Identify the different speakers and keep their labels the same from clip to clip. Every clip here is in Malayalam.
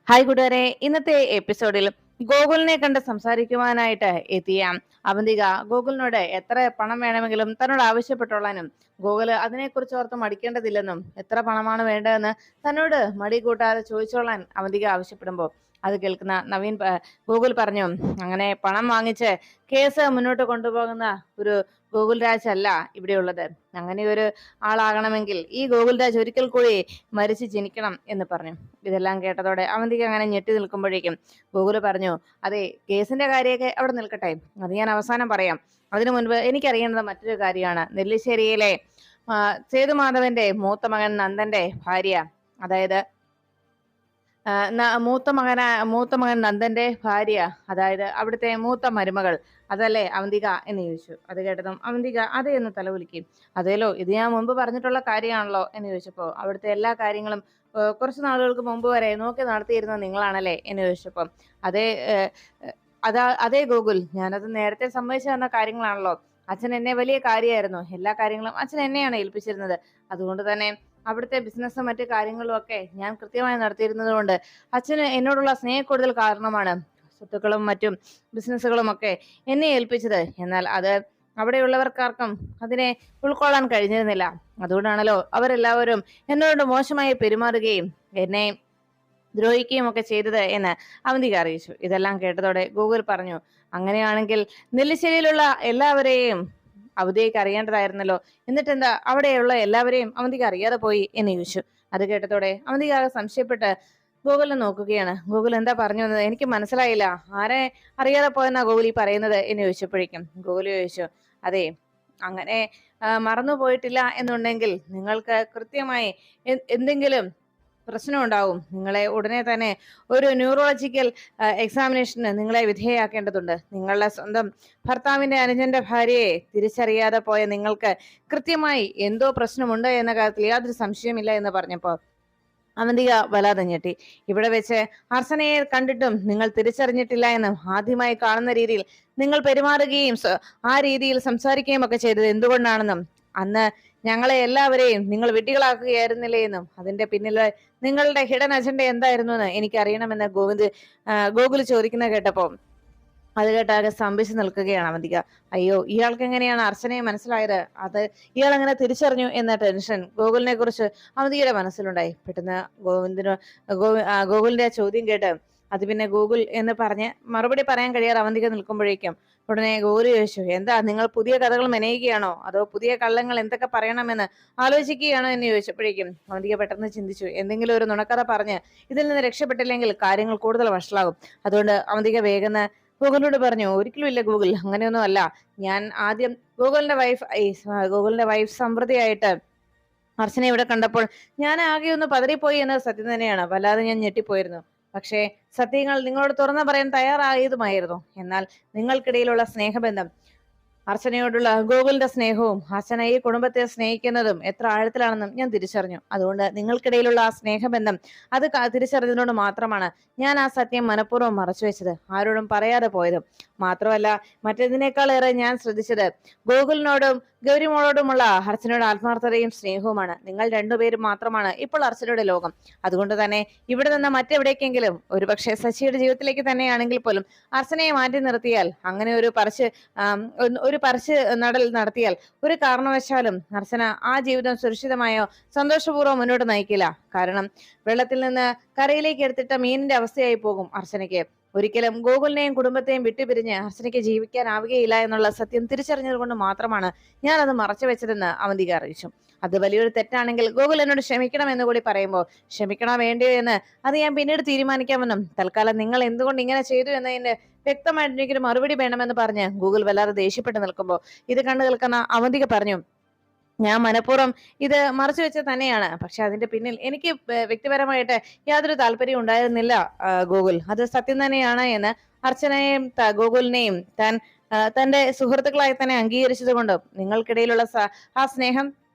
Speaker 1: ഹായ് കൂട്ടുകാരെ, ഇന്നത്തെ എപ്പിസോഡിൽ ഗോകുലിനെ കണ്ട് സംസാരിക്കുവാനായിട്ട് എത്തിയ അവന്തിക ഗോകുലിനോട് എത്ര പണം വേണമെങ്കിലും തന്നോട് ആവശ്യപ്പെട്ടോളാനും ഗോകുല് അതിനെക്കുറിച്ച് ഓർത്ത് മടിക്കേണ്ടതില്ലെന്നും എത്ര പണമാണ് വേണ്ടതെന്ന് തന്നോട് മടി കൂട്ടാതെ ചോദിച്ചോളാൻ അവന്തിക ആവശ്യപ്പെടുമ്പോൾ അത് കേൾക്കുന്ന ഗോകുൽ പറഞ്ഞു, അങ്ങനെ പണം വാങ്ങിച്ച് കേസ് മുന്നോട്ട് കൊണ്ടുപോകുന്ന ഒരു ഗോകുൽ രാജ് അല്ല ഇവിടെയുള്ളത്. അങ്ങനെ ഒരു ആളാകണമെങ്കിൽ ഈ ഗോകുൽ രാജ് ഒരിക്കൽ കൂടി മരിച്ചു ജനിക്കണം എന്ന് പറഞ്ഞു. ഇതെല്ലാം കേട്ടതോടെ അവന്തിക അങ്ങനെ ഞെട്ടി നിൽക്കുമ്പോഴേക്കും ഗോകുല് പറഞ്ഞു, അതെ, കേസിന്റെ കാര്യമൊക്കെ അവിടെ നിൽക്കട്ടെ, അത് ഞാൻ അവസാനം പറയാം. അതിനു മുൻപ് എനിക്കറിയേണ്ടത് മറ്റൊരു കാര്യമാണ്. നെല്ലിശ്ശേരിയിലെ സേതുമാധവന്റെ മൂത്ത മകൻ നന്ദന്റെ ഭാര്യ, അതായത് മൂത്ത മകൻ നന്ദന്റെ ഭാര്യ, അതായത് അവിടുത്തെ മൂത്ത മരുമകൾ, അതല്ലേ അവന്തിക എന്ന് ചോദിച്ചു. അത് കേട്ടതും അവന്തിക അതെ എന്ന് തലകുലുക്കി. അതേലോ, ഇത് ഞാൻ മുൻപ് പറഞ്ഞിട്ടുള്ള കാര്യമാണല്ലോ എന്ന് ചോദിച്ചപ്പോ അവിടുത്തെ എല്ലാ കാര്യങ്ങളും കുറച്ച് നാളുകൾക്ക് മുമ്പ് വരെ നോക്കി നടത്തിയിരുന്ന നിങ്ങളാണല്ലേ എന്ന് ചോദിച്ചപ്പം അതേ അതേ ഗോകുൽ, ഞാനത് നേരത്തെ സമ്മതിച്ചു തന്ന കാര്യങ്ങളാണല്ലോ. അച്ഛൻ എന്നെ വലിയ കാര്യമായിരുന്നു, എല്ലാ കാര്യങ്ങളും അച്ഛൻ എന്നെയാണ് ഏൽപ്പിച്ചിരുന്നത്. അതുകൊണ്ട് തന്നെ അവിടുത്തെ ബിസിനസ്സും മറ്റു കാര്യങ്ങളും ഒക്കെ ഞാൻ കൃത്യമായി നടത്തിയിരുന്നത് കൊണ്ട് അച്ഛന് എന്നോടുള്ള സ്നേഹക്കൂടുതൽ കാരണമാണ് സ്വത്തുക്കളും മറ്റും ബിസിനസ്സുകളും ഒക്കെ എന്നെ ഏൽപ്പിച്ചത്. എന്നാൽ അത് അവിടെയുള്ളവർക്കാർക്കും അതിനെ ഉൾക്കൊള്ളാൻ കഴിഞ്ഞിരുന്നില്ല. അതുകൊണ്ടാണല്ലോ അവരെല്ലാവരും എന്നോട് മോശമായി പെരുമാറുകയും എന്നെ ദ്രോഹിക്കുകയും ഒക്കെ ചെയ്തത് എന്ന് അവന്തിക അറിയിച്ചു. ഇതെല്ലാം കേട്ടതോടെ ഗൂഗിൾ പറഞ്ഞു, അങ്ങനെയാണെങ്കിൽ നെല്ലിശ്ശേരിയിലുള്ള എല്ലാവരെയും അവധിക്ക് അറിയേണ്ടതായിരുന്നല്ലോ, എന്നിട്ടെന്താ അവിടെയുള്ള എല്ലാവരെയും അവന്തിക അറിയാതെ പോയി എന്ന് ചോദിച്ചു. അത് കേട്ടതോടെ അവന്തിക സംശയപ്പെട്ട് ഗൂഗിളിനെ നോക്കുകയാണ്. ഗൂഗിൾ എന്താ പറഞ്ഞു വന്നത് എനിക്ക് മനസ്സിലായില്ല, ആരെ അറിയാതെ പോയെന്നാ ഗൂഗിൾ ഈ പറയുന്നത് എന്ന് ചോദിച്ചപ്പോഴേക്കും ഗൂഗിൾ ചോദിച്ചു, അതെ, അങ്ങനെ മറന്നു പോയിട്ടില്ല എന്നുണ്ടെങ്കിൽ നിങ്ങൾക്ക് കൃത്യമായി എന്തെങ്കിലും പ്രശ്നം ഉണ്ടാവും. നിങ്ങളെ ഉടനെ തന്നെ ഒരു ന്യൂറോളജിക്കൽ എക്സാമിനേഷന് നിങ്ങളെ വിധേയമാക്കേണ്ടതുണ്ട്. നിങ്ങളുടെ സ്വന്തം ഭർത്താവിന്റെ അനുജന്റെ ഭാര്യയെ തിരിച്ചറിയാതെ പോയ നിങ്ങൾക്ക് കൃത്യമായി എന്തോ പ്രശ്നമുണ്ട് എന്ന കാര്യത്തിൽ യാതൊരു സംശയമില്ല എന്ന് പറഞ്ഞപ്പോൾ അവന്തിക വല്ലാതെ ഞെട്ടി. ഇവിടെ വെച്ച് അർച്ചനയെ കണ്ടിട്ടും നിങ്ങൾ തിരിച്ചറിഞ്ഞിട്ടില്ല എന്നും ആദ്യമായി കാണുന്ന രീതിയിൽ നിങ്ങൾ പെരുമാറുകയും ആ രീതിയിൽ സംസാരിക്കുകയും ഒക്കെ ചെയ്തത് എന്തുകൊണ്ടാണെന്നും അന്ന് ഞങ്ങളെ എല്ലാവരെയും നിങ്ങൾ വിഡ്ഢികളാക്കുകയായിരുന്നില്ലേ എന്നും അതിന്റെ പിന്നില് നിങ്ങളുടെ ഹിഡൻ അജണ്ട എന്തായിരുന്നു എന്ന് എനിക്ക് അറിയണമെന്ന് ഗോകുല് ചോദിക്കുന്നത് കേട്ടപ്പോ അത് കേട്ടാകെ സ്തംഭിച്ചു നിൽക്കുകയാണ് അവന്തിക. അയ്യോ, ഇയാൾക്ക് എങ്ങനെയാണ് അർച്ചനയെ മനസ്സിലായത്, അത് ഇയാൾ എങ്ങനെ തിരിച്ചറിഞ്ഞു എന്ന ടെൻഷൻ ഗോകുലിനെ കുറിച്ച് അവന്തികയുടെ മനസ്സിലുണ്ടായി. പെട്ടെന്ന് ഗോകുലിന്റെ ചോദ്യം കേട്ട് അത് പിന്നെ ഗൂഗിൾ എന്ന് പറഞ്ഞ് മറുപടി പറയാൻ കഴിയാതെ അവന്തിക നിൽക്കുമ്പോഴേക്കും ഉടനെ ഗോകുൽ ചോദിച്ചു, എന്താ നിങ്ങൾ പുതിയ കഥകൾ മെനയുകയാണോ, അതോ പുതിയ കള്ളങ്ങൾ എന്തൊക്കെ പറയണമെന്ന് ആലോചിക്കുകയാണോ എന്ന് ചോദിച്ചപ്പോഴേക്കും അവന്തിക പെട്ടെന്ന് ചിന്തിച്ചു, എന്തെങ്കിലും ഒരു നുണക്കഥ പറഞ്ഞ് ഇതിൽ നിന്ന് രക്ഷപ്പെട്ടില്ലെങ്കിൽ കാര്യങ്ങൾ കൂടുതൽ വഷളാകും. അതുകൊണ്ട് അവന്തിക വേഗം ഗൂഗിളിനോട് പറഞ്ഞു, ഒരിക്കലും ഇല്ല ഗൂഗിൾ, അങ്ങനെയൊന്നും അല്ല. ഞാൻ ആദ്യം ഗൂഗിളിന്റെ വൈഫ് സമൃദ്ധിയായിട്ട് അർച്ചന ഇവിടെ കണ്ടപ്പോൾ ഞാൻ ആകെ ഒന്ന് പതറിപ്പോയി എന്നത് സത്യം തന്നെയാണ്. വല്ലാതെ ഞാൻ ഞെട്ടിപ്പോയിരുന്നു. പക്ഷേ സത്യങ്ങൾ നിങ്ങളോട് തുറന്നു പറയാൻ തയ്യാറായതുമായിരുന്നു. എന്നാൽ നിങ്ങൾക്കിടയിലുള്ള സ്നേഹബന്ധം, അർച്ചനയോടുള്ള ഗോകുലിന്റെ സ്നേഹവും അർച്ചന ഈ കുടുംബത്തെ സ്നേഹിക്കുന്നതും എത്ര ആഴത്തിലാണെന്നും ഞാൻ തിരിച്ചറിഞ്ഞു. അതുകൊണ്ട് നിങ്ങൾക്കിടയിലുള്ള ആ സ്നേഹബന്ധം അത് തിരിച്ചറിഞ്ഞതുകൊണ്ട് മാത്രമാണ് ഞാൻ ആ സത്യം മനഃപൂർവ്വം മറച്ചുവെച്ചത്, ആരോടും പറയാതെ പോയതും. മാത്രമല്ല, മറ്റേതിനേക്കാളേറെ ഞാൻ ശ്രദ്ധിച്ചത് ഗോകുലിനോടും ഗൗരിമോളോടുമുള്ള അർച്ചനയുടെ ആത്മാർത്ഥതയും സ്നേഹവുമാണ്. നിങ്ങൾ രണ്ടുപേരും മാത്രമാണ് ഇപ്പോൾ അർച്ചനയുടെ ലോകം. അതുകൊണ്ട് തന്നെ ഇവിടെ നിന്ന് മറ്റെവിടേക്കെങ്കിലും ഒരുപക്ഷെ ശശിയുടെ ജീവിതത്തിലേക്ക് തന്നെയാണെങ്കിൽ പോലും അർച്ചനയെ മാറ്റി നിർത്തിയാൽ, അങ്ങനെ ഒരു പരസ്യ നടൽ നടത്തിയാൽ ഒരു കാരണവശാലും അർച്ചന ആ ജീവിതം സുരക്ഷിതമായോ സന്തോഷപൂർവ്വം മുന്നോട്ട് നയിക്കില്ല. കാരണം വെള്ളത്തിൽ നിന്ന് കരയിലേക്ക് എടുത്തിട്ട മീനിന്റെ അവസ്ഥയായി പോകും അർച്ചനയ്ക്ക്. ഒരിക്കലും ഗോകുലിനെയും കുടുംബത്തെയും വിട്ടുപിരിഞ്ഞ് അർച്ചനയ്ക്ക് ജീവിക്കാനാവുകയില്ല എന്നുള്ള സത്യം തിരിച്ചറിഞ്ഞത് കൊണ്ട് മാത്രമാണ് ഞാൻ അത് മറച്ചു വെച്ചതെന്ന് അവന്തിക അറിയിച്ചു. അത് വലിയൊരു തെറ്റാണെങ്കിൽ ഗോകുൽ എന്നോട് ക്ഷമിക്കണം എന്ന് കൂടി പറയുമ്പോൾ ക്ഷമിക്കണോ വേണ്ടയോ എന്ന് അത് ഞാൻ പിന്നീട് തീരുമാനിക്കാമെന്നും തൽക്കാലം നിങ്ങൾ എന്തുകൊണ്ട് ഇങ്ങനെ ചെയ്തു എന്നതിന്റെ വ്യക്തമായിട്ട് എനിക്കൊരു മറുപടി വേണമെന്ന് പറഞ്ഞ് ഗൂഗിൾ വല്ലാതെ ദേഷ്യപ്പെട്ട് നിൽക്കുമ്പോൾ ഇത് കണ്ടു നിൽക്കുന്ന അവന്തിക പറഞ്ഞു, ഞാൻ മനഃപൂർവ്വം ഇത് മറച്ചു വെച്ചത് തന്നെയാണ്. പക്ഷെ അതിന്റെ പിന്നിൽ എനിക്ക് വ്യക്തിപരമായിട്ട് യാതൊരു താല്പര്യവും ഉണ്ടായിരുന്നില്ല ഗൂഗിൾ, അത് സത്യം തന്നെയാണ് എന്ന് അർച്ചനയെയും ഗൂഗിളിനെയും തന്റെ സുഹൃത്തുക്കളായി തന്നെ അംഗീകരിച്ചത് കൊണ്ടും നിങ്ങൾക്കിടയിലുള്ള ആ സ്നേഹം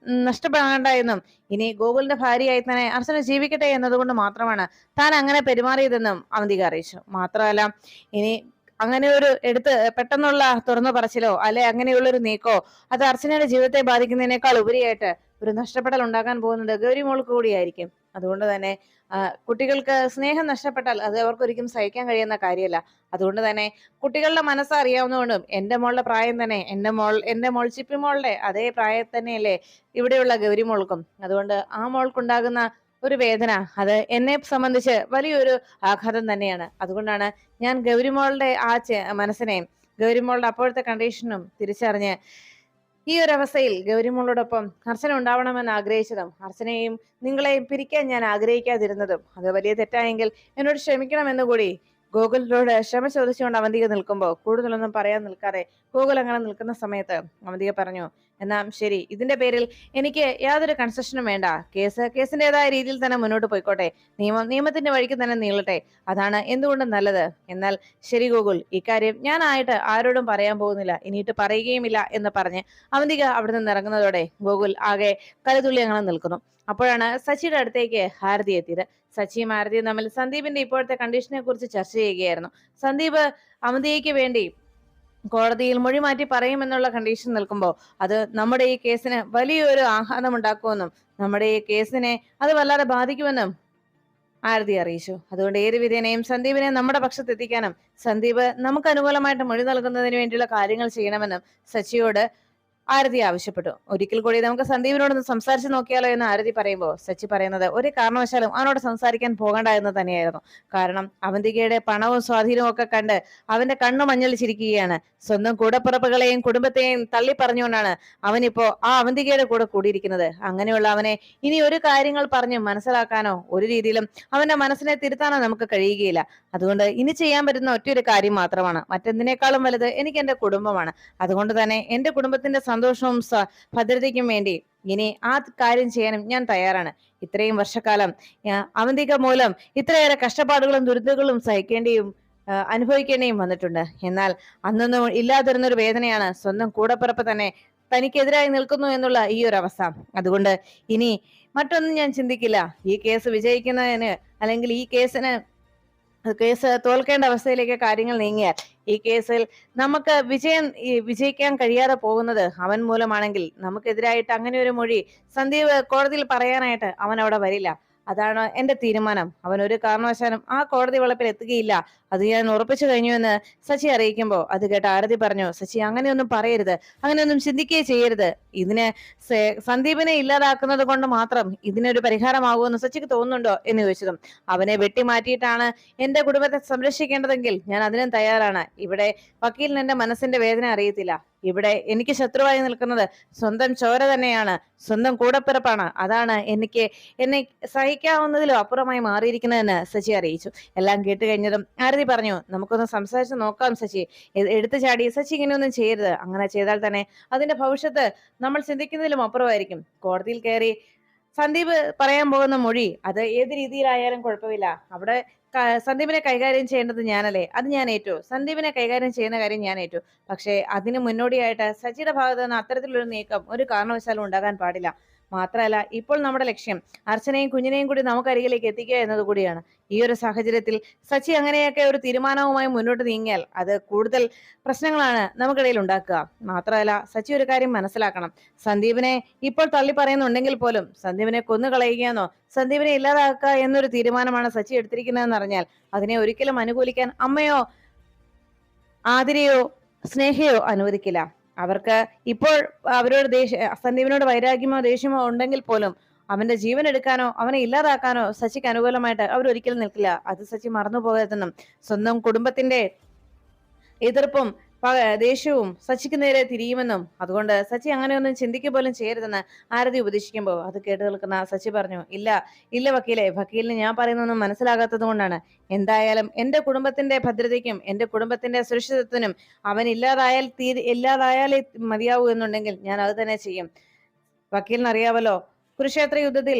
Speaker 1: നഷ്ടപ്പെടേണ്ട എന്നും ഇനി ഗോകുലിന്റെ ഭാര്യയായി തന്നെ അർച്ചന ജീവിക്കട്ടെ എന്നതുകൊണ്ട് മാത്രമാണ് താൻ അങ്ങനെ പെരുമാറിയതെന്നും അവന്തിക അറിയിച്ചു. മാത്രമല്ല, ഇനി അങ്ങനെ ഒരു പെട്ടെന്നുള്ള തുറന്നു പറച്ചിലോ അല്ലെ അങ്ങനെയുള്ള ഒരു നീക്കോ അത് അർച്ചനയുടെ ജീവിതത്തെ ബാധിക്കുന്നതിനേക്കാൾ ഉപരിയായിട്ട് ഒരു നഷ്ടപ്പെടൽ ഉണ്ടാക്കാൻ പോകുന്നത് ഗൗരി മോൾക്ക് കൂടിയായിരിക്കും. അതുകൊണ്ട് തന്നെ കുട്ടികൾക്ക് സ്നേഹം നഷ്ടപ്പെട്ടാൽ അത് അവർക്ക് ഒരിക്കലും സഹിക്കാൻ കഴിയുന്ന കാര്യമല്ല. അതുകൊണ്ട് തന്നെ കുട്ടികളുടെ മനസ്സ് അറിയാവുന്നതുകൊണ്ടും എന്റെ മോളുടെ പ്രായം തന്നെ എന്റെ മോൾ ചിപ്പി മോളുടെ അതേ പ്രായം തന്നെയല്ലേ ഇവിടെയുള്ള ഗൗരി മോൾക്കും. അതുകൊണ്ട് ആ മോൾക്കുണ്ടാകുന്ന ഒരു വേദന അത് എന്നെ സംബന്ധിച്ച് വലിയൊരു ആഘാതം തന്നെയാണ്. അതുകൊണ്ടാണ് ഞാൻ ഗൗരിമോളുടെ ആ മനസ്സിനെയും ഗൗരിമോളുടെ അപ്പോഴത്തെ കണ്ടീഷനും തിരിച്ചറിഞ്ഞ് ഈ ഒരു അവസ്ഥയിൽ ഗൗരിമോളോടൊപ്പം അർച്ചന ഉണ്ടാവണമെന്ന് ആഗ്രഹിച്ചതും അർച്ചനയെയും നിങ്ങളെയും പിരിക്കാൻ ഞാൻ ആഗ്രഹിക്കാതിരുന്നതും അത് വലിയ തെറ്റായെങ്കിൽ എന്നോട് ക്ഷമിക്കണമെന്ന് കൂടി ഗോകുലിനോട് ക്ഷമ ചോദിച്ചുകൊണ്ട് അവന്തിക നിൽക്കുമ്പോൾ കൂടുതലൊന്നും പറയാൻ നിൽക്കാതെ ഗോകുൽ അങ്ങനെ നിൽക്കുന്ന സമയത്ത് അവന്തിക പറഞ്ഞു, എന്നാ ശരി, ഇതിന്റെ പേരിൽ എനിക്ക് യാതൊരു കൺസെഷനും വേണ്ട. കേസിന്റേതായ രീതിയിൽ തന്നെ മുന്നോട്ട് പോയിക്കോട്ടെ. നിയമത്തിന്റെ വഴിക്ക് തന്നെ നീളട്ടെ. അതാണ് എന്തുകൊണ്ടും നല്ലത്. എന്നാൽ ശരി ഗോകുൽ, ഇക്കാര്യം ഞാനായിട്ട് ആരോടും പറയാൻ പോകുന്നില്ല, ഇനിയിട്ട് പറയുകയുമില്ല എന്ന് പറഞ്ഞ് അവന്തിക അവിടെ നിന്ന് ഇറങ്ങുന്നതോടെ ഗോകുൽ ആകെ കരുതുള്ളി അങ്ങനെ നിൽക്കുന്നു. അപ്പോഴാണ് സച്ചിയുടെ അടുത്തേക്ക് ഹാരതി എത്തിയത്. സച്ചിയും ഹാരതിയും തമ്മിൽ സന്ദീപിന്റെ ഇപ്പോഴത്തെ കണ്ടീഷനെ കുറിച്ച് ചർച്ച ചെയ്യുകയായിരുന്നു. സന്ദീപ് അവന്തികയ്ക്ക് വേണ്ടി കോടതിയിൽ മൊഴി മാറ്റി പറയുമെന്നുള്ള കണ്ടീഷൻ നിൽക്കുമ്പോൾ അത് നമ്മുടെ ഈ കേസിന് വലിയൊരു ആഘാതം ഉണ്ടാക്കുമെന്നും നമ്മുടെ ഈ കേസിനെ അത് വല്ലാതെ ബാധിക്കുമെന്നും ആരതി അറിയിച്ചു. അതുകൊണ്ട് ഏത് വിധേനയും സന്ദീപിനെ നമ്മുടെ പക്ഷത്തെത്തിക്കാനും സന്ദീപ് നമുക്ക് അനുകൂലമായിട്ട് മൊഴി നൽകുന്നതിന് വേണ്ടിയുള്ള കാര്യങ്ങൾ ചെയ്യണമെന്നും സച്ചിയോട് ആരതി ആവശ്യപ്പെട്ടു. ഒരിക്കൽ കൂടി നമുക്ക് സന്ദീപിനോടൊന്ന് സംസാരിച്ചു നോക്കിയാലോ എന്ന് ആരതി പറയുമ്പോൾ സച്ചി പറയുന്നത് ഒരു കാരണവശാലും അവനോട് സംസാരിക്കാൻ പോകണ്ട എന്ന് തന്നെയായിരുന്നു. കാരണം അവന്തികയുടെ പണവും സ്വാധീനവും ഒക്കെ കണ്ട് അവന്റെ കണ്ണു മഞ്ഞളിച്ചിരിക്കുകയാണ്. സ്വന്തം കൂടപ്പിറപ്പുകളെയും കുടുംബത്തെയും തള്ളി പറഞ്ഞുകൊണ്ടാണ് അവനിപ്പോ ആ അവന്തികയുടെ കൂടെ കൂടിയിരിക്കുന്നത്. അങ്ങനെയുള്ള അവനെ ഇനി ഒരു കാര്യങ്ങൾ പറഞ്ഞ് മനസ്സിലാക്കാനോ ഒരു രീതിയിലും അവന്റെ മനസ്സിനെ തിരുത്താനോ നമുക്ക് കഴിയുകയില്ല. അതുകൊണ്ട് ഇനി ചെയ്യാൻ പറ്റുന്ന ഒറ്റയൊരു കാര്യം മാത്രമാണ്. മറ്റെന്തിനേക്കാളും വലുത് എനിക്ക് എന്റെ കുടുംബമാണ്. അതുകൊണ്ട് തന്നെ എന്റെ കുടുംബത്തിന്റെ സന്തോഷവും ഭദ്രതയ്ക്കും വേണ്ടി ഇനി ആ കാര്യം ചെയ്യാനും ഞാൻ തയ്യാറാണ്. ഇത്രയും വർഷക്കാലം അവന്തിക മൂലം ഇത്രയേറെ കഷ്ടപ്പാടുകളും ദുരിതങ്ങളും സഹിക്കേണ്ടിയും അനുഭവിക്കേണ്ടിയും വന്നിട്ടുണ്ട്. എന്നാൽ അന്നൊന്നും ഇല്ലാതിരുന്നൊരു വേദനയാണ് സ്വന്തം കൂടപ്പിറപ്പ് തന്നെ തനിക്കെതിരായി നിൽക്കുന്നു എന്നുള്ള ഈ ഒരു അവസ്ഥ. അതുകൊണ്ട് ഇനി മറ്റൊന്നും ഞാൻ ചിന്തിക്കില്ല. ഈ കേസ് വിജയിക്കുന്നതിന് അല്ലെങ്കിൽ ഈ കേസ് തോൽക്കേണ്ട അവസ്ഥയിലേക്ക് കാര്യങ്ങൾ നീങ്ങിയാൽ ഈ കേസിൽ നമുക്ക് വിജയിക്കാൻ കഴിയാതെ പോകുന്നത് അവൻ മൂലമാണെങ്കിൽ നമുക്കെതിരായിട്ട് അങ്ങനെ ഒരു മൊഴി സന്ദീപ് കോടതിയിൽ പറയാനായിട്ട് അവൻ അവിടെ വരില്ല. അതാണ് എന്റെ തീരുമാനം. അവൻ ഒരു കാരണവശാലും ആ കോടതി വളപ്പിൽ എത്തുകയില്ല. അത് ഞാൻ ഉറപ്പിച്ചു കഴിഞ്ഞു എന്ന് സച്ചി അറിയിക്കുമ്പോൾ അത് കേട്ട് ആരതി പറഞ്ഞു, സച്ചി അങ്ങനെയൊന്നും പറയരുത്, അങ്ങനെയൊന്നും ചിന്തിക്കുകയേ ചെയ്യരുത്. ഇതിന് സന്ദീപിനെ ഇല്ലാതാക്കുന്നത് കൊണ്ട് മാത്രം ഇതിനൊരു പരിഹാരമാകുമെന്ന് സച്ചിക്ക് തോന്നുന്നുണ്ടോ എന്ന് ചോദിച്ചതും അവനെ വെട്ടിമാറ്റിയിട്ടാണ് എന്റെ കുടുംബത്തെ സംരക്ഷിക്കേണ്ടതെങ്കിൽ ഞാൻ അതിനും തയ്യാറാണ്. ഇവിടെ വക്കീലിന് എന്റെ മനസ്സിന്റെ വേദന അറിയത്തില്ല. ഇവിടെ എനിക്ക് ശത്രുവായി നിൽക്കുന്നത് സ്വന്തം ചോര തന്നെയാണ്, സ്വന്തം കൂടപ്പിറപ്പാണ്. അതാണ് എന്നെ സഹിക്കാവുന്നതിലും അപ്പുറമായി മാറിയിരിക്കുന്നതെന്ന് സച്ചി അറിയിച്ചു. എല്ലാം കേട്ട് കഴിഞ്ഞതും ആരതി പറഞ്ഞു, നമുക്കൊന്ന് സംസാരിച്ച് നോക്കാം സച്ചി. എടുത്തു ചാടി സച്ചി ഇങ്ങനെയൊന്നും ചെയ്യരുത്. അങ്ങനെ ചെയ്താൽ തന്നെ അതിന്റെ ഭവിഷ്യത്ത് നമ്മൾ ചിന്തിക്കുന്നതിലും അപ്പുറമായിരിക്കും. കോടതിയിൽ കയറി സന്ദീപ് പറയാൻ പോകുന്ന മൊഴി അത് ഏത് രീതിയിലായാലും കുഴപ്പമില്ല. അവിടെ സന്ദീപിനെ കൈകാര്യം ചെയ്യേണ്ടത് ഞാനല്ലേ, അത് ഞാൻ ഏറ്റു. സന്ദീപിനെ കൈകാര്യം ചെയ്യുന്ന കാര്യം ഞാൻ ഏറ്റു. പക്ഷേ അതിന് മുന്നോടിയായിട്ട് സച്ചിയുടെ ഭാഗത്ത് നിന്ന് അത്തരത്തിലൊരു നീക്കം ഒരു കാരണവശാലും ഉണ്ടാകാൻ പാടില്ല. മാത്രമല്ല ഇപ്പോൾ നമ്മുടെ ലക്ഷ്യം അർച്ചനയും കുഞ്ഞിനെയും കൂടി നമുക്കരികിലേക്ക് എത്തിക്കുക എന്നത് കൂടിയാണ്. ഈ ഒരു സാഹചര്യത്തിൽ സച്ചി അങ്ങനെയൊക്കെ ഒരു തീരുമാനവുമായി മുന്നോട്ട് നീങ്ങിയാൽ അത് കൂടുതൽ പ്രശ്നങ്ങളാണ് നമുക്കിടയിൽ ഉണ്ടാക്കുക. മാത്രമല്ല സച്ചി ഒരു കാര്യം മനസ്സിലാക്കണം, സന്ദീപിനെ ഇപ്പോൾ തള്ളി പറയുന്നുണ്ടെങ്കിൽ പോലും സന്ദീപിനെ കൊന്നുകളയുകയെന്നോ സന്ദീപിനെ ഇല്ലാതാക്കുക എന്നൊരു തീരുമാനമാണ് സച്ചി എടുത്തിരിക്കുന്നതെന്ന് അറിഞ്ഞാൽ അതിനെ ഒരിക്കലും അനുകൂലിക്കാൻ അമ്മയോ ആതിരയോ സ്നേഹയോ അനുവദിക്കില്ല. അവർക്ക് ഇപ്പോൾ അവരോട് സന്ദീപിനോട് വൈരാഗ്യമോ ദേഷ്യമോ ഉണ്ടെങ്കിൽ പോലും അവന്റെ ജീവൻ എടുക്കാനോ അവനെ ഇല്ലാതാക്കാനോ സച്ചിക്ക് അനുകൂലമായിട്ട് അവരൊരിക്കലും നിൽക്കില്ല. അത് സച്ചി മറന്നു പോകരുതെന്നും സ്വന്തം കുടുംബത്തിന്റെ എതിർപ്പും ദേഷ്യവും സച്ചിക്ക് നേരെ തിരിയുമെന്നും അതുകൊണ്ട് സച്ചി അങ്ങനെയൊന്നും ചിന്തിക്കുക പോലും ചെയ്യരുതെന്ന് ആരതി ഉപദേശിക്കുമ്പോൾ അത് കേട്ട് നിൽക്കുന്ന സച്ചി പറഞ്ഞു, ഇല്ല വക്കീലിന് ഞാൻ പറയുന്നൊന്നും മനസ്സിലാകാത്തത് കൊണ്ടാണ്. എന്തായാലും എന്റെ കുടുംബത്തിന്റെ ഭദ്രതയ്ക്കും എന്റെ കുടുംബത്തിന്റെ സുരക്ഷിതത്വത്തിനും അവൻ ഇല്ലാതായാലേ മതിയാവൂ എന്നുണ്ടെങ്കിൽ ഞാൻ അത് തന്നെ ചെയ്യും. വക്കീലിനറിയാവല്ലോ കുരുക്ഷേത്ര യുദ്ധത്തിൽ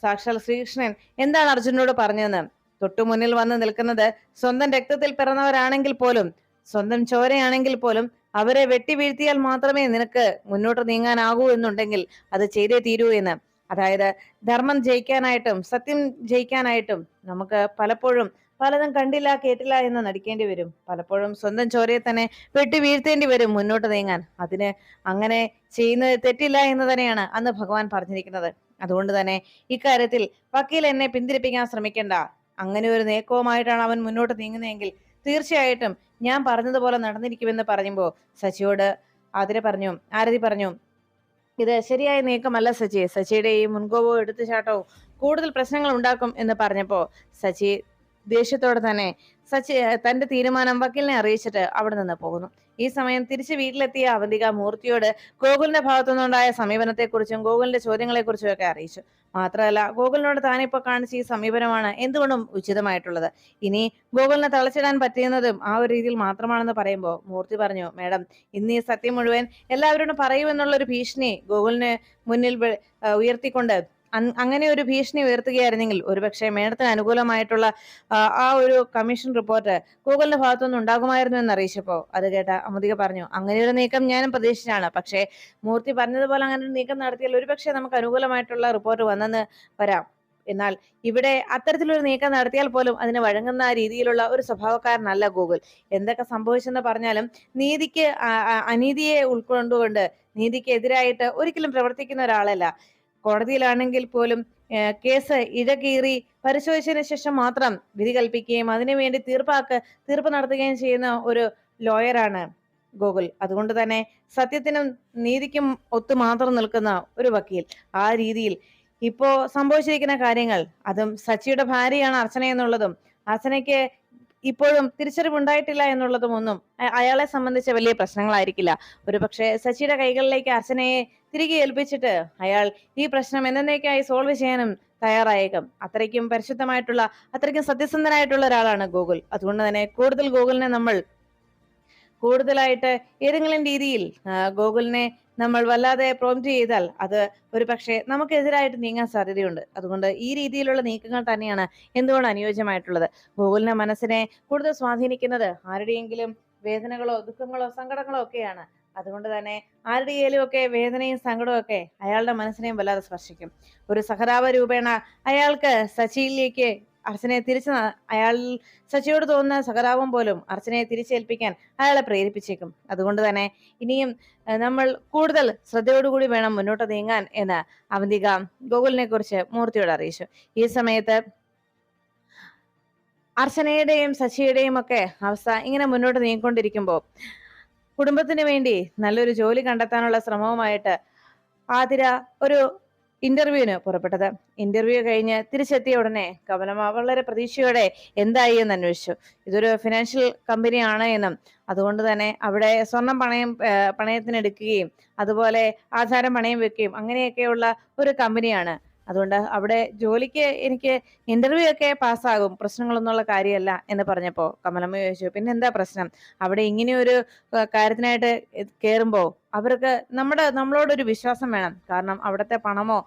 Speaker 1: സാക്ഷാൽ ശ്രീകൃഷ്ണൻ എന്താണ് അർജുനോട് പറഞ്ഞതെന്ന്. തൊട്ടുമുന്നിൽ വന്ന് നിൽക്കുന്നത് സ്വന്തം രക്തത്തിൽ പിറന്നവരാണെങ്കിൽ പോലും സ്വന്തം ചോരയാണെങ്കിൽ പോലും അവരെ വെട്ടി വീഴ്ത്തിയാൽ മാത്രമേ നിനക്ക് മുന്നോട്ട് നീങ്ങാനാകൂ എന്നുണ്ടെങ്കിൽ അത് ചെയ്തേ തീരൂ എന്ന്. അതായത് ധർമ്മം ജയിക്കാനായിട്ടും സത്യം ജയിക്കാനായിട്ടും നമുക്ക് പലപ്പോഴും പലതും കണ്ടില്ല കേട്ടില്ല എന്ന് നടിക്കേണ്ടി വരും. പലപ്പോഴും സ്വന്തം ചോരയെ തന്നെ വെട്ടി വീഴ്ത്തേണ്ടി വരും മുന്നോട്ട് നീങ്ങാൻ. അതിന് അങ്ങനെ ചെയ്യുന്നത് തെറ്റില്ല എന്ന് തന്നെയാണ് അന്ന് ഭഗവാൻ പറഞ്ഞിരിക്കുന്നത്. അതുകൊണ്ട് തന്നെ ഇക്കാര്യത്തിൽ വക്കീൽ എന്നെ പിന്തിരിപ്പിക്കാൻ ശ്രമിക്കണ്ട. അങ്ങനെ ഒരു നീക്കവുമായിട്ടാണ് അവൻ മുന്നോട്ട് നീങ്ങുന്നതെങ്കിൽ തീർച്ചയായിട്ടും ഞാൻ പറഞ്ഞതുപോലെ നടന്നിരിക്കുമെന്ന് പറയുമ്പോൾ സച്ചിയോട് ആരതി പറഞ്ഞു, ഇത് ശരിയായ നീക്കമല്ല സച്ചി. സച്ചിയുടെ ഈ മുൻകോപവും എടുത്തുചാട്ടവും കൂടുതൽ പ്രശ്നങ്ങൾ ഉണ്ടാക്കും എന്ന് പറഞ്ഞപ്പോ സച്ചി ദേഷ്യത്തോടെ തന്നെ തന്റെ തീരുമാനം വക്കീലിനെ അറിയിച്ചിട്ട് അവിടെ നിന്ന് പോകുന്നു. ഈ സമയം തിരിച്ച് വീട്ടിലെത്തിയ അവന്തിക മൂർത്തിയോട് ഗോകുലിന്റെ ഭാഗത്തുനിന്നുണ്ടായ സമീപനത്തെക്കുറിച്ചും ഗോകുലിന്റെ ചോദ്യങ്ങളെക്കുറിച്ചും ഒക്കെ അറിയിച്ചു. മാത്രമല്ല ഗോകുലിനോട് താനിപ്പോ കാണിച്ച ഈ സമീപനമാണ് എന്തുകൊണ്ടും ഉചിതമായിട്ടുള്ളത്. ഇനി ഗോകുലിനെ തളച്ചിടാൻ പറ്റുന്നതും ആ ഒരു രീതിയിൽ മാത്രമാണെന്ന് പറയുമ്പോൾ മൂർത്തി പറഞ്ഞു, മേഡം, ഇന്ന് ഈ സത്യം മുഴുവൻ എല്ലാവരോടും പറയുമെന്നുള്ള ഒരു ഭീഷണി ഗോകുലിന് മുന്നിൽ ഉയർത്തിക്കൊണ്ട് അങ്ങനെ ഒരു ഭീഷണി ഉയർത്തുകയായിരുന്നെങ്കിൽ ഒരുപക്ഷെ മേഡത്തിന് അനുകൂലമായിട്ടുള്ള ആ ഒരു കമ്മീഷൻ റിപ്പോർട്ട് ഗൂഗിളിന്റെ ഭാഗത്തുനിന്ന് ഉണ്ടാകുമായിരുന്നു എന്ന് അറിയിച്ചപ്പോ അത് കേട്ട അമുദിക പറഞ്ഞു, അങ്ങനെ ഒരു നീക്കം ഞാനും പ്രതീക്ഷിച്ചാണ്. പക്ഷേ മൂർത്തി പറഞ്ഞതുപോലെ അങ്ങനെ ഒരു നീക്കം നടത്തിയാൽ ഒരുപക്ഷെ നമുക്ക് അനുകൂലമായിട്ടുള്ള റിപ്പോർട്ട് വന്നെന്ന് വരാം. എന്നാൽ ഇവിടെ അത്തരത്തിലൊരു നീക്കം നടത്തിയാൽ പോലും അതിന് വഴങ്ങുന്ന രീതിയിലുള്ള ഒരു സ്വഭാവക്കാരനല്ല ഗൂഗിൾ. എന്തൊക്കെ സംഭവിച്ചെന്ന് പറഞ്ഞാലും നീതിക്ക് അനീതിയെ ഉൾക്കൊണ്ടുകൊണ്ട് നീതിക്ക് എതിരായിട്ട് ഒരിക്കലും പ്രവർത്തിക്കുന്ന ഒരാളല്ല. കോടതിയിലാണെങ്കിൽ പോലും കേസ് ഇഴകീറി പരിശോധിച്ചതിന് ശേഷം മാത്രം വിധി കൽപ്പിക്കുകയും അതിനുവേണ്ടി തീർപ്പ് നടത്തുകയും ചെയ്യുന്ന ഒരു ലോയറാണ് ഗോകുൽ. അതുകൊണ്ട് തന്നെ സത്യത്തിനും നീതിക്കും ഒത്തു മാത്രം നിൽക്കുന്ന ഒരു വക്കീൽ. ആ രീതിയിൽ ഇപ്പോ സംഭവിച്ചിരിക്കുന്ന കാര്യങ്ങൾ, അതും സച്ചിയുടെ ഭാര്യയാണ് അർച്ചന എന്നുള്ളതും അർച്ചനയ്ക്ക് ഇപ്പോഴും തിരിച്ചറിവുണ്ടായിട്ടില്ല എന്നുള്ളതും ഒന്നും അയാളെ സംബന്ധിച്ച വലിയ പ്രശ്നങ്ങളായിരിക്കില്ല. ഒരു പക്ഷെ സച്ചിയുടെ കൈകളിലേക്ക് അർച്ചനയെ തിരികെ ഏൽപ്പിച്ചിട്ട് അയാൾ ഈ പ്രശ്നം എന്നേക്കായി സോൾവ് ചെയ്യാനും തയ്യാറായേക്കും. അത്രയ്ക്കും പരിശുദ്ധമായിട്ടുള്ള, അത്രയ്ക്കും സത്യസന്ധനായിട്ടുള്ള ഒരാളാണ് ഗോകുൽ. അതുകൊണ്ട് തന്നെ ഗോകുലിനെ നമ്മൾ കൂടുതലായിട്ട് ഏതെങ്കിലും രീതിയിൽ ഗോകുലിനെ നമ്മൾ വല്ലാതെ പ്രോംപ്റ്റ് ചെയ്താൽ അത് ഒരു പക്ഷേ നമുക്കെതിരായിട്ട് നീങ്ങാൻ സാധ്യതയുണ്ട്. അതുകൊണ്ട് ഈ രീതിയിലുള്ള നീക്കങ്ങൾ തന്നെയാണ് എന്തുകൊണ്ട് അനുയോജ്യമായിട്ടുള്ളത്. ഗോകുലിന്റെ മനസ്സിനെ കൂടുതൽ സ്വാധീനിക്കുന്നത് ആരുടെയെങ്കിലും വേദനകളോ ദുഃഖങ്ങളോ സങ്കടങ്ങളോ ഒക്കെയാണ്. അതുകൊണ്ട് തന്നെ ആരുടെയും ഒക്കെ വേദനയും സങ്കടവും ഒക്കെ അയാളുടെ മനസ്സിനെയും വല്ലാതെ സ്പർശിക്കും. ഒരു സഹതാപ രൂപേണ അയാൾക്ക് സച്ചിയിലേക്ക് അർച്ചനയെ അയാൾ സച്ചിയോട് തോന്നുന്ന സഹതാപം പോലും അർച്ചനയെ തിരിച്ചേൽപ്പിക്കാൻ അയാളെ പ്രേരിപ്പിച്ചേക്കും. അതുകൊണ്ട് തന്നെ ഇനിയും നമ്മൾ കൂടുതൽ ശ്രദ്ധയോടുകൂടി വേണം മുന്നോട്ട് നീങ്ങാൻ എന്ന് അവന്തിക ഗോകുലിനെ കുറിച്ച് മൂർത്തിയോട് അറിയിച്ചു. ഈ സമയത്ത് അർച്ചനയുടെയും സച്ചിയുടെയും ഒക്കെ അവസ്ഥ ഇങ്ങനെ മുന്നോട്ട് നീങ്ങിക്കൊണ്ടിരിക്കുമ്പോൾ കുടുംബത്തിന് വേണ്ടി നല്ലൊരു ജോലി കണ്ടെത്താനുള്ള ശ്രമവുമായിട്ട് ആതിര ഒരു ഇന്റർവ്യൂവിന് പുറപ്പെട്ടത്. ഇന്റർവ്യൂ കഴിഞ്ഞ് തിരിച്ചെത്തിയ ഉടനെ കമലമ്മ വളരെ പ്രതീക്ഷയോടെ എന്തായി എന്ന് അന്വേഷിച്ചു. ഇതൊരു ഫിനാൻഷ്യൽ കമ്പനിയാണ് എന്നും അതുകൊണ്ട് തന്നെ അവിടെ സ്വർണം പണയത്തിനെടുക്കുകയും അതുപോലെ ആധാരം പണയം വെക്കുകയും അങ്ങനെയൊക്കെയുള്ള ഒരു കമ്പനിയാണ്. അതുകൊണ്ട് അവിടെ ജോലിക്ക് എനിക്ക് ഇന്റർവ്യൂ ഒക്കെ പാസ്സാകും, പ്രശ്നങ്ങളൊന്നുള്ള കാര്യമല്ല എന്ന് പറഞ്ഞപ്പോ കമലമ്മ ചോദിച്ചു, പിന്നെ എന്താ പ്രശ്നം? അവിടെ ഇങ്ങനെയൊരു കാര്യത്തിനായിട്ട് കയറുമ്പോൾ അവർക്ക് നമ്മളോടൊരു വിശ്വാസം വേണം. കാരണം അവിടുത്തെ പണമോ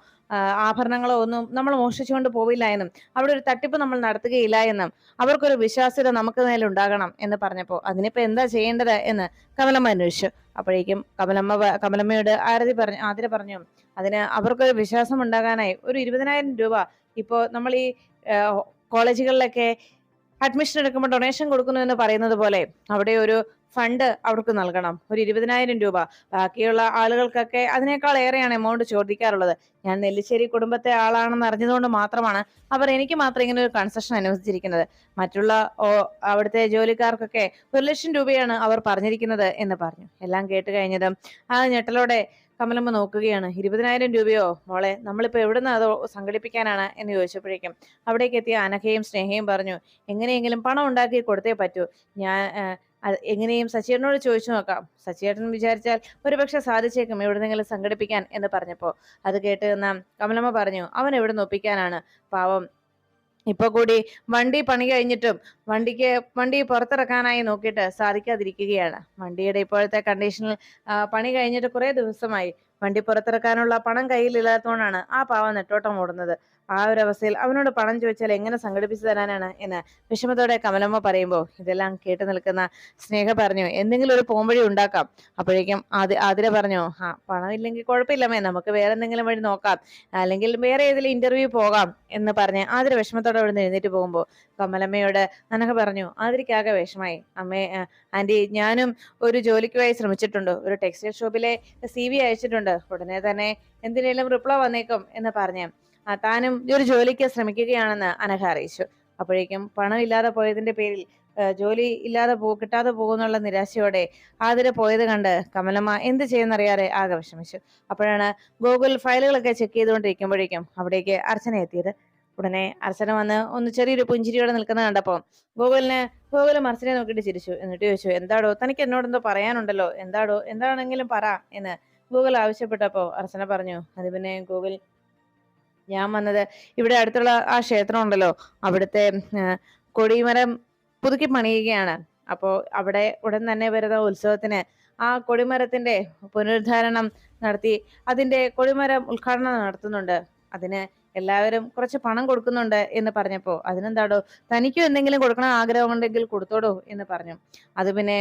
Speaker 1: ആഭരണങ്ങളോ ഒന്നും നമ്മൾ മോഷ്ടിച്ചുകൊണ്ട് പോവില്ല എന്നും അവിടെ ഒരു തട്ടിപ്പ് നമ്മൾ നടത്തുകയില്ല എന്നും അവർക്കൊരു വിശ്വാസ്യത നമുക്ക് മേലെ ഉണ്ടാകണം എന്ന് പറഞ്ഞപ്പോ അതിനിപ്പോ എന്താ ചെയ്യേണ്ടത് എന്ന് കമലമ്മ അന്വേഷിച്ചു. അപ്പോഴേക്കും കമലമ്മയോട് ആതിര പറഞ്ഞു, അതിന് അവർക്കൊരു വിശ്വാസം ഉണ്ടാകാനായി ഒരു 20,000 രൂപ ഇപ്പോ നമ്മൾ ഈ കോളേജുകളിലൊക്കെ അഡ്മിഷൻ എടുക്കുമ്പോൾ ഡൊണേഷൻ കൊടുക്കുന്നു എന്ന് പറയുന്നത് പോലെ അവിടെ ഒരു ഫണ്ട് അവർക്ക് നൽകണം, ഒരു 20,000 രൂപ. ബാക്കിയുള്ള ആളുകൾക്കൊക്കെ അതിനേക്കാൾ ഏറെയാണ് എമൗണ്ട് ചോദിക്കാറുള്ളത്. ഞാൻ നെല്ലിശ്ശേരി കുടുംബത്തെ ആളാണെന്ന് അറിഞ്ഞതുകൊണ്ട് മാത്രമാണ് അവർ എനിക്ക് മാത്രം ഇങ്ങനെ ഒരു കൺസെഷൻ അനുവദിച്ചിരിക്കുന്നത്. മറ്റുള്ള അവിടുത്തെ ജോലിക്കാർക്കൊക്കെ 1,00,000 രൂപയാണ് അവർ പറഞ്ഞിരിക്കുന്നത് എന്ന് പറഞ്ഞു. എല്ലാം കേട്ട് കഴിഞ്ഞതും ആ ഞെട്ടലോടെ കമലമ്മ നോക്കുകയാണ്. 20,000 രൂപയോ മോളെ, നമ്മളിപ്പോ എവിടുന്ന് അതോ സംഘടിപ്പിക്കാനാണ് എന്ന് ചോദിച്ചപ്പോഴേക്കും അവിടേക്ക് എത്തിയ അനഘയും സ്നേഹയും പറഞ്ഞു, എങ്ങനെയെങ്കിലും പണം ഉണ്ടാക്കി കൊടുത്തേ പറ്റൂ. ഞാൻ എങ്ങനെയും സച്ചിയേട്ടനോട് ചോദിച്ചു നോക്കാം, സച്ചിയേട്ടൻ വിചാരിച്ചാൽ ഒരുപക്ഷെ സാധിച്ചേക്കും എവിടെന്നെങ്കിലും സംഘടിപ്പിക്കാൻ എന്ന് പറഞ്ഞപ്പോ അത് കേട്ട് നാം കമലമ്മ പറഞ്ഞു, അവൻ എവിടെ നിന്ന് ഒപ്പിക്കാനാണ്, പാവം ഇപ്പൊ കൂടി വണ്ടി പണി കഴിഞ്ഞിട്ടും വണ്ടി പുറത്തിറക്കാനായി നോക്കിയിട്ട് സാധിക്കാതിരിക്കുകയാണ്. വണ്ടിയുടെ ഇപ്പോഴത്തെ കണ്ടീഷനിൽ പണി കഴിഞ്ഞിട്ട് കുറെ ദിവസമായി. വണ്ടി പുറത്തിറക്കാനുള്ള പണം കയ്യിലില്ലാത്തതുകൊണ്ടാണ് ആ പാവം നെട്ടോട്ടം ഓടുന്നത്. ആ ഒരു അവസ്ഥയിൽ അവനോട് പണം ചോദിച്ചാൽ എങ്ങനെ സംഘടിപ്പിച്ചു തരാനാണ് എന്ന് വിഷമത്തോടെ കമലമ്മ പറയുമ്പോൾ ഇതെല്ലാം കേട്ടു നിൽക്കുന്ന സ്നേഹ പറഞ്ഞു, എന്തെങ്കിലും ഒരു പോംവഴി ഉണ്ടാക്കാം. അപ്പോഴേക്കും ആതിര പറഞ്ഞു, പണം ഇല്ലെങ്കിൽ കുഴപ്പമില്ലമ്മേ, നമുക്ക് വേറെ എന്തെങ്കിലും വഴി നോക്കാം, അല്ലെങ്കിൽ വേറെ ഏതെങ്കിലും ഇന്റർവ്യൂ പോകാം എന്ന് പറഞ്ഞ് ആതിര വിഷമത്തോടെ അവിടെ നിന്ന് എഴുന്നേറ്റ് പോകുമ്പോൾ കമലമ്മയോട് അനഘ പറഞ്ഞു, ആതിരയ്ക്കാകെ വിഷമായി. അമ്മേ, ആന്റി, ഞാനും ഒരു ജോലിക്കുമായി ശ്രമിച്ചിട്ടുണ്ട്, ഒരു ടെക്സ്റ്റൈൽ ഷോപ്പിലെ CV അയച്ചിട്ടുണ്ട്, ഉടനെ തന്നെ എന്തിനേലും റിപ്ലൈ വന്നേക്കും എന്ന് പറഞ്ഞ് താനും ഒരു ജോലിക്ക് ശ്രമിക്കുകയാണെന്ന് അനഘ അറിയിച്ചു. അപ്പോഴേക്കും പണം ഇല്ലാതെ പോയതിന്റെ പേരിൽ ജോലി ഇല്ലാതെ കിട്ടാതെ പോകുന്നുള്ള നിരാശയോടെ ആതിര പോയത് കണ്ട് കമലമ്മ എന്ത് ചെയ്യുന്നറിയാതെ ആകെ വിഷമിച്ചു. അപ്പോഴാണ് ഗൂഗിൾ ഫയലുകളൊക്കെ ചെക്ക് ചെയ്തുകൊണ്ടിരിക്കുമ്പോഴേക്കും അവിടേക്ക് അർച്ചന എത്തിയത്. ഉടനെ അർച്ചന വന്ന് ഒന്ന് ചെറിയൊരു പുഞ്ചിരിയോടെ നിൽക്കുന്നത് കണ്ടപ്പോ ഗൂഗിളും അർച്ചനയെ നോക്കിയിട്ട് ചിരിച്ചു. എന്നിട്ട് ചോദിച്ചു, എന്താടോ, തനിക്ക് എന്നോടെന്തോ പറയാനുണ്ടല്ലോ, എന്താണെങ്കിലും പറ എന്ന് ഗൂഗിൾ ആവശ്യപ്പെട്ടപ്പോ അർച്ചന പറഞ്ഞു, അത് പിന്നെ ഗൂഗിൾ, ഞാൻ വന്നത് ഇവിടെ അടുത്തുള്ള ആ ക്ഷേത്രം ഉണ്ടല്ലോ, അവിടുത്തെ കൊടിമരം പുതുക്കി പണിയുകയാണ്. അപ്പോ അവിടെ ഉടൻ തന്നെ വരുന്ന ഉത്സവത്തിന് ആ കൊടിമരത്തിന്റെ പുനരുദ്ധാരണം നടത്തി അതിന്റെ കൊടിമരം ഉദ്ഘാടനം നടത്തുന്നുണ്ട്. അതിന് എല്ലാവരും കുറച്ച് പണം കൊടുക്കുന്നുണ്ട് എന്ന് പറഞ്ഞപ്പോ, അതിനെന്താടോ, തനിക്കും എന്തെങ്കിലും കൊടുക്കണം ആഗ്രഹം ഉണ്ടെങ്കിൽ കൊടുത്തോടോ എന്ന് പറഞ്ഞു. അത് പിന്നെ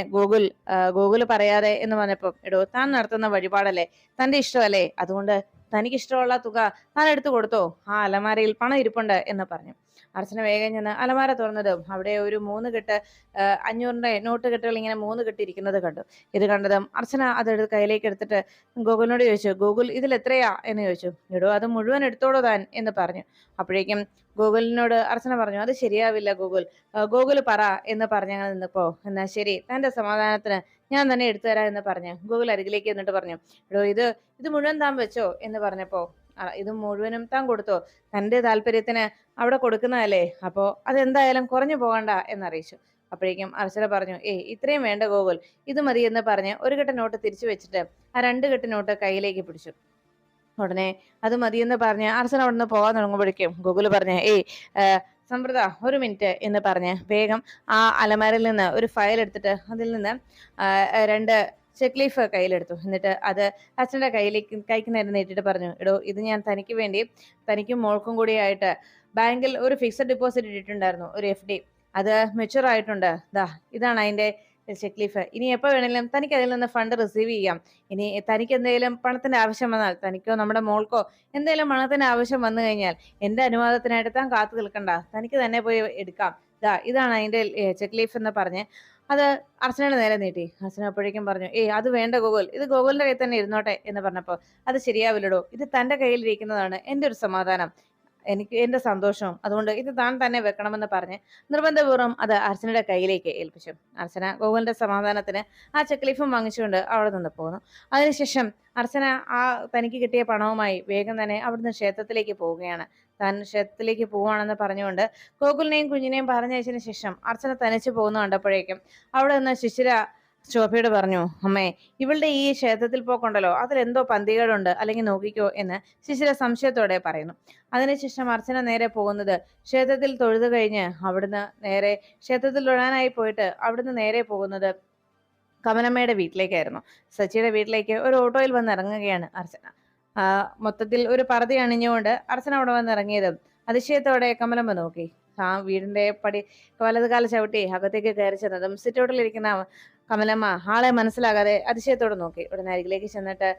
Speaker 1: ഗൂഗിൾ പറയാതെ എന്ന് പറഞ്ഞപ്പോ, എടോ, താൻ നടത്തുന്ന വഴിപാടല്ലേ, തന്റെ ഇഷ്ടമല്ലേ, അതുകൊണ്ട് തനിക്കിഷ്ടമുള്ള തുക താൻ എടുത്തു കൊടുത്തോ, ആ അലമാരയിൽ പണം ഇരിപ്പുണ്ട് എന്ന് പറഞ്ഞു. അർച്ചന വേഗം ചെന്ന് അലമാര തുറന്നതും അവിടെ ഒരു 3 കെട്ട് 500ന്റെ നോട്ട് കെട്ടുകൾ ഇങ്ങനെ 3 കെട്ട് ഇരിക്കുന്നത് കണ്ടു. ഇത് കണ്ടതും അർച്ചന അതെടുത്ത് കയ്യിലേക്ക് എടുത്തിട്ട് ഗൂഗിളിനോട് ചോദിച്ചു, ഗൂഗിൾ, ഇതിൽ എത്രയാ എന്ന് ചോദിച്ചു. എടോ, അത് മുഴുവൻ എടുത്തോടോ താൻ എന്ന് പറഞ്ഞു. അപ്പോഴേക്കും ഗൂഗിളിനോട് അർച്ചന പറഞ്ഞു, അത് ശരിയാവില്ല ഗൂഗിൾ പറ എന്ന് പറഞ്ഞങ്ങനെ നിന്നപ്പോ, എന്നാ ശരി, തന്റെ സമാധാനത്തിന് ഞാൻ തന്നെ എടുത്തു തരാം എന്ന് പറഞ്ഞു ഗൂഗിൾ അരികിലേക്ക് എന്നിട്ട് പറഞ്ഞു, എടോ, ഇത് മുഴുവൻ താൻ വെച്ചോ എന്ന് പറഞ്ഞപ്പോ, ഇത് മുഴുവനും താൻ കൊടുത്തോ, തന്റെ താല്പര്യത്തിന് അവിടെ കൊടുക്കുന്നതല്ലേ, അപ്പോ അതെന്തായാലും കുറഞ്ഞു പോകണ്ട എന്നറിയിച്ചു. അപ്പോഴേക്കും അർച്ചന പറഞ്ഞു, ഇത്രയും വേണ്ട ഗൂഗിൾ, ഇത് മതി എന്ന് പറഞ്ഞ് ഒരു കെട്ട് നോട്ട് തിരിച്ചു വെച്ചിട്ട് ആ 2 കെട്ട് നോട്ട് കയ്യിലേക്ക് പിടിച്ചു. ഉടനെ അത് മതിയെന്ന് പറഞ്ഞ് അർച്ചന അവിടെ നിന്ന് പോകാൻ തുടങ്ങുമ്പോഴേക്കും ഗൂഗിൾ പറഞ്ഞു, സമൃദ്ധ, ഒരു മിനിറ്റ് എന്ന് പറഞ്ഞ് വേഗം ആ അലമാരയിൽ നിന്ന് ഒരു ഫയൽ എടുത്തിട്ട് അതിൽ നിന്ന് 2 ചെക്ക് ലീഫ് കയ്യിലെടുത്തു. എന്നിട്ട് അത് അച്ഛൻ്റെ കൈക്ക് നേരെ നീട്ടിട്ട് പറഞ്ഞു, എടോ, ഇത് ഞാൻ തനിക്ക് വേണ്ടി, തനിക്കും മോൾക്കും കൂടിയായിട്ട് ബാങ്കിൽ ഒരു ഫിക്സഡ് ഡെപ്പോസിറ്റ് ഇട്ടിട്ടുണ്ടായിരുന്നു, ഒരു FD, അത് മെച്യൂർ ആയിട്ടുണ്ട്. ഇതാണ് അതിന്റെ ചെക്ക് ലീഫ്. ഇനി എപ്പോൾ വേണമെങ്കിലും തനിക്ക് അതിൽ നിന്ന് ഫണ്ട് റിസീവ് ചെയ്യാം. ഇനി തനിക്ക് എന്തെങ്കിലും പണത്തിന്റെ ആവശ്യം വന്നാൽ, തനിക്കോ നമ്മുടെ മോൾക്കോ എന്തെങ്കിലും പണത്തിന്റെ ആവശ്യം വന്നു കഴിഞ്ഞാൽ എന്റെ അനുവാദത്തിനായിട്ട് താൻ കാത്തു നിൽക്കണ്ട, തനിക്ക് തന്നെ പോയി എടുക്കാം. ഇതാണ് അതിന്റെ ചെക്ക് ലീഫ് എന്ന് പറഞ്ഞ് അത് അർച്ചനയുടെ നേരെ നീട്ടി. അർച്ചന അപ്പോഴേക്കും പറഞ്ഞു, അത് വേണ്ട ഗൂഗിൾ, ഇത് ഗൂഗിളിന്റെ കയ്യിൽ തന്നെ ഇരുന്നോട്ടെ എന്ന് പറഞ്ഞപ്പോ, അത് ശരിയാവില്ലടോ, ഇത് തന്റെ കയ്യിലിരിക്കുന്നതാണ് എന്റെ ഒരു സമാധാനം, എനിക്ക് എന്റെ സന്തോഷവും, അതുകൊണ്ട് ഇത് താൻ തന്നെ വെക്കണമെന്ന് പറഞ്ഞ് നിർബന്ധപൂർവ്വം അത് അർച്ചനയുടെ കയ്യിലേക്ക് ഏൽപ്പിച്ചു. അർച്ചന ഗോകുലിന്റെ സമാധാനത്തിന് ആ ചെക്ക് ലീഫും വാങ്ങിച്ചുകൊണ്ട് അവിടെ നിന്ന് പോന്നു. അതിനുശേഷം അർച്ചന ആ തനിക്ക് കിട്ടിയ പണവുമായി വേഗം തന്നെ അവിടുന്ന് ക്ഷേത്രത്തിലേക്ക് പോവുകയാണ്. താൻ ക്ഷേത്രത്തിലേക്ക് പോവാണെന്ന് പറഞ്ഞുകൊണ്ട് ഗോകുലിനെയും കുഞ്ഞിനെയും പറഞ്ഞയച്ചതിന് ശേഷം അർച്ചന തനിച്ച് പോകുന്നു കണ്ടപ്പോഴേക്കും അവിടെ നിന്ന് ശിശിര ശോഭയോട് പറഞ്ഞു, അമ്മേ, ഇവളുടെ ഈ ക്ഷേത്രത്തിൽ പോക്കുണ്ടല്ലോ, അതിലെന്തോ പന്തികേടുണ്ട്, അല്ലെങ്കിൽ നോക്കിക്കോ എന്ന് ശിശിര സംശയത്തോടെ പറയുന്നു. അതിനുശേഷം അർച്ചന നേരെ പോകുന്നത് ക്ഷേത്രത്തിൽ തൊഴുതു കഴിഞ്ഞ് അവിടുന്ന് നേരെ ക്ഷേത്രത്തിൽ തൊഴാനായി പോയിട്ട് അവിടുന്ന് നേരെ പോകുന്നത് കമലമ്മയുടെ വീട്ടിലേക്കായിരുന്നു. സച്ചിയുടെ വീട്ടിലേക്ക് ഒരു ഓട്ടോയിൽ വന്ന് ഇറങ്ങുകയാണ് അർച്ചന. മൊത്തത്തിൽ ഒരു പർദ്ദ അണിഞ്ഞുകൊണ്ട് അർച്ചന അവിടെ വന്ന് ഇറങ്ങിയതും അതിശയത്തോടെ കമലമ്മ നോക്കി. വീടിന്റെ പടി വലതുകാല ചവിട്ടി അകത്തേക്ക് കയറി ചെന്നതും സിറ്റൗട്ടിലിരിക്കുന്ന കമലമ്മ ആളെ മനസ്സിലാകാതെ അതിശയത്തോടെ നോക്കി. ഉടനെ അരികിലേക്ക് ചെന്നിട്ട്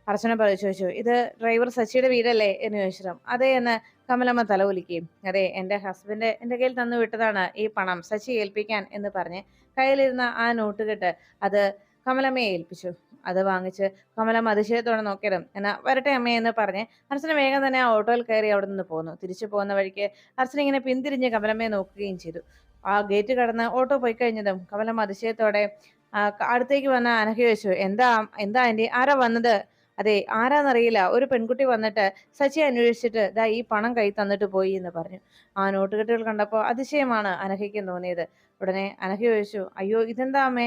Speaker 1: അർച്ചന ചോദിച്ചു, ഇത് ഡ്രൈവർ സച്ചിയുടെ വീടല്ലേ എന്ന് ചോദിച്ചു. അതെ എന്ന് കമലമ്മ തലകുലുക്കുകയും, അതെ, എന്റെ ഹസ്ബൻഡ് എന്റെ കയ്യിൽ തന്നു വിട്ടതാണ് ഈ പണം സച്ചി ഏൽപ്പിക്കാൻ എന്ന് പറഞ്ഞ് കയ്യിലിരുന്ന ആ നോട്ട് കെട്ട് അത് കമലമ്മയെ ഏൽപ്പിച്ചു. അത് വാങ്ങിച്ച് കമലമ്മ അതിശയത്തോടെ നോക്കിയതും, എന്നാ വരട്ടെ അമ്മയെ എന്ന് പറഞ്ഞ് അർച്ചന വേഗം തന്നെ ആ ഓട്ടോയിൽ കയറി അവിടെ നിന്ന് പോന്നു. തിരിച്ചു പോകുന്ന വഴിക്ക് അർച്ചന ഇങ്ങനെ പിന്തിരിഞ്ഞ് കമലമ്മയെ നോക്കുകയും ചെയ്തു. ആ ഗേറ്റ് കടന്ന് ഓട്ടോ പോയി കഴിഞ്ഞതും കമലമ്മ അതിശയത്തോടെ അടുത്തേക്ക് വന്ന അനഘ ചോദിച്ചു, എന്താ ആന്റി, ആരാ വന്നത്? അതെ, ആരാന്നറിയില്ല, ഒരു പെൺകുട്ടി വന്നിട്ട് സച്ചി അന്വേഷിച്ചിട്ട് ഈ പണം കൈ തന്നിട്ട് പോയി എന്ന് പറഞ്ഞു. ആ നോട്ടുകെട്ടുകൾ കണ്ടപ്പോൾ അതിശയമാണ് അനഘയ്ക്കും തോന്നിയത്. ഉടനെ അനഘ ചോദിച്ചു, അയ്യോ, ഇതെന്താ അമ്മേ,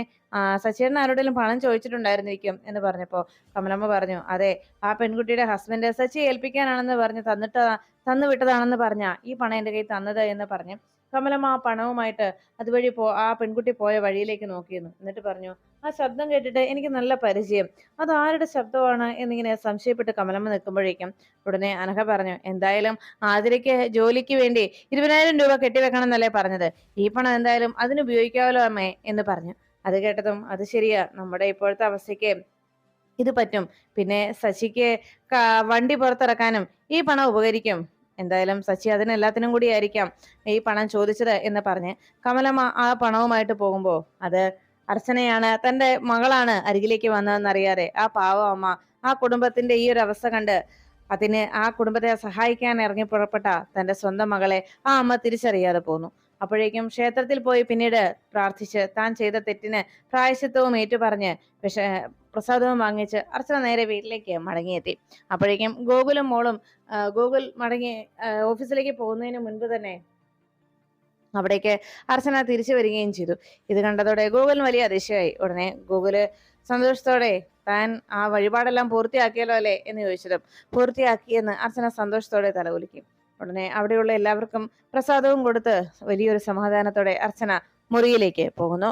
Speaker 1: സച്ചിയേട്ടൻ ആരോടെങ്കിലും പണം ചോദിച്ചിട്ടുണ്ടായിരുന്നിരിക്കും എന്ന് പറഞ്ഞപ്പോ കമലമ്മ പറഞ്ഞു, അതെ, ആ പെൺകുട്ടിയുടെ ഹസ്ബൻഡ് സച്ചി ഏൽപ്പിക്കാനാണെന്ന് പറഞ്ഞ് തന്നു വിട്ടതാണെന്ന് പറഞ്ഞ ഈ പണം എന്റെ കയ്യിൽ തന്നത് എന്ന് പറഞ്ഞ് കമലമ്മ ആ പണവുമായിട്ട് അതുവഴി ആ പെൺകുട്ടി പോയ വഴിയിലേക്ക് നോക്കിയിരുന്നു. എന്നിട്ട് പറഞ്ഞു, ആ ശബ്ദം കേട്ടിട്ട് എനിക്ക് നല്ല പരിചയം. അത് ആരുടെ ശബ്ദമാണ് എന്നിങ്ങനെ സംശയപ്പെട്ട് കമലമ്മ നിൽക്കുമ്പോഴേക്കും ഉടനെ അനഘ പറഞ്ഞു, എന്തായാലും ആതിരയ്ക്ക് ജോലിക്ക് വേണ്ടി 20,000 രൂപ കെട്ടിവെക്കണം എന്നല്ലേ പറഞ്ഞത്. ഈ പണം എന്തായാലും അതിന് ഉപയോഗിക്കാമല്ലോ അമ്മേ എന്ന് പറഞ്ഞു. അത് കേട്ടതും അത് ശരിയാ, നമ്മുടെ ഇപ്പോഴത്തെ അവസ്ഥയ്ക്ക് ഇത് പറ്റും. പിന്നെ ശശിക്ക് വണ്ടി പുറത്തിറക്കാനും ഈ പണം ഉപകരിക്കും. എന്തായാലും ശശി അതിനെല്ലാത്തിനും കൂടി ആയിരിക്കാം ഈ പണം ചോദിച്ചത് എന്ന് പറഞ്ഞ് കമലമ്മ ആ പണവുമായിട്ട് പോകുമ്പോ അത് അർച്ചനയാണ്, തന്റെ മകളാണ് അരികിലേക്ക് വന്നതെന്നറിയാതെ ആ പാവം അമ്മ ആ കുടുംബത്തിന്റെ ഈ ഒരു അവസ്ഥ കണ്ട് ആ കുടുംബത്തെ സഹായിക്കാൻ ഇറങ്ങി പുറപ്പെട്ട തന്റെ സ്വന്തം മകളെ ആ അമ്മ തിരിച്ചറിയാതെ പോന്നു. അപ്പോഴേക്കും ക്ഷേത്രത്തിൽ പോയി പിന്നീട് പ്രാർത്ഥിച്ച് താൻ ചെയ്ത തെറ്റിന് പ്രായശ്ചിത്തവും ഏറ്റുപറഞ്ഞ് പ്രസാദവും വാങ്ങിച്ച് അർച്ചന നേരെ വീട്ടിലേക്ക് മടങ്ങിയെത്തി. അപ്പോഴേക്കും ഗോകുലും മോളും ഗോകുൽ മടങ്ങി ഓഫീസിലേക്ക് പോകുന്നതിന് മുൻപ് തന്നെ അവിടേക്ക് അർച്ചന തിരിച്ചു വരികയും ചെയ്തു. ഇത് കണ്ടതോടെ ഗോകുലിന് വലിയ അതിശയമായി. ഉടനെ ഗോകുല് സന്തോഷത്തോടെ താൻ ആ വഴിപാടെല്ലാം പൂർത്തിയാക്കിയല്ലോ അല്ലേ എന്ന് ചോദിച്ചതും പൂർത്തിയാക്കിയെന്ന് അർച്ചന സന്തോഷത്തോടെ തലകുലുക്കി. ഉടനെ അവിടെയുള്ള എല്ലാവർക്കും പ്രസാദവും കൊടുത്ത് വലിയൊരു സമാധാനത്തോടെ അർച്ചന മുറിയിലേക്ക് പോകുന്നു.